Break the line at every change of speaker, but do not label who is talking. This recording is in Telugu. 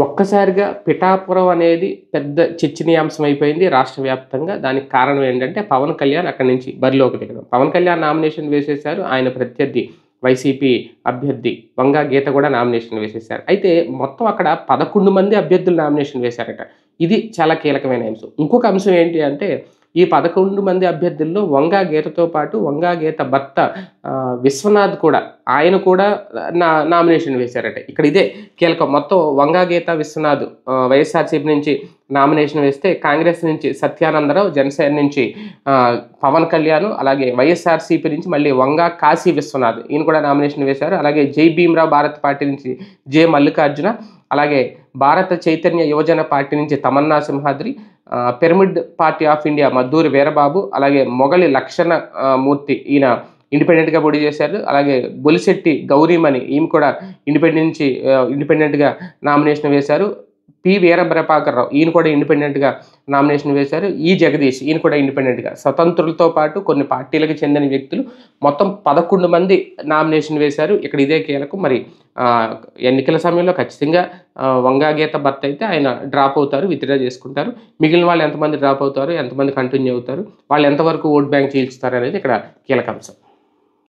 ఒక్కసారిగా పిఠాపురం అనేది పెద్ద చర్చనీయాంశం అయిపోయింది రాష్ట్ర వ్యాప్తంగా. దానికి కారణం ఏంటంటే పవన్ కళ్యాణ్ అక్కడి నుంచి బరిలోకి దిగడం. పవన్ కళ్యాణ్ నామినేషన్ వేసేశారు. ఆయన ప్రత్యర్థి వైసీపీ అభ్యర్థి వంగా గీత కూడా నామినేషన్ వేసేశారు. అయితే మొత్తం అక్కడ 11 మంది అభ్యర్థులు నామినేషన్ వేశారట. ఇది చాలా కీలకమైన అంశం. ఇంకొక అంశం ఏంటి అంటే ఈ 11 మంది అభ్యర్థుల్లో వంగా గీతతో పాటు వంగా గీత భర్త విశ్వనాథ్ కూడా ఆయన కూడా నామినేషన్ వేశారట. ఇక్కడ ఇదే కీలకం. మొత్తం వంగా గీత విశ్వనాథ్ వైఎస్ఆర్సీపీ నుంచి నామినేషన్ వేస్తే కాంగ్రెస్ నుంచి సత్యానందరావు, జనసేన నుంచి పవన్ కళ్యాణ్, అలాగే వైఎస్ఆర్సీపీ నుంచి మళ్ళీ వంగా కాశీ విశ్వనాథ్ ఈయన కూడా నామినేషన్ వేశారు. అలాగే జై భీమ్రావ్ భారత్ పార్టీ నుంచి జె మల్లికార్జున, అలాగే భారత చైతన్య యువజన పార్టీ నుంచి Tamannaah Simhadri, pyramid party of India Madduri Veerababu, అలాగే మొగలి లక్షణ మూర్తి ఈయన ఇండిపెండెంట్గా పోటీ చేశారు. అలాగే బొలిశెట్టి గౌరీమణి ఈమె కూడా ఇండిపెండెంట్గా నామినేషన్ వేశారు. పి వీరప్రభాకర్ రావు ఈయన కూడా ఇండిపెండెంట్గా నామినేషన్ వేశారు. ఈ జగదీష్ ఈయన కూడా ఇండిపెండెంట్గా. స్వతంత్రులతో పాటు కొన్ని పార్టీలకు చెందిన వ్యక్తులు మొత్తం 11 మంది నామినేషన్ వేశారు. ఇక్కడ ఇదే కీలకం. మరి ఎన్నికల సమయంలో ఖచ్చితంగా వంగా గీత భర్త అయితే ఆయన డ్రాప్ అవుతారు, విత్డ్రా చేసుకుంటారు. మిగిలిన వాళ్ళు ఎంతమంది డ్రాప్ అవుతారు, ఎంతమంది కంటిన్యూ అవుతారు, వాళ్ళు ఎంతవరకు ఓట్ బ్యాంక్ చీల్చుతారు అనేది ఇక్కడ కీలక అంశం.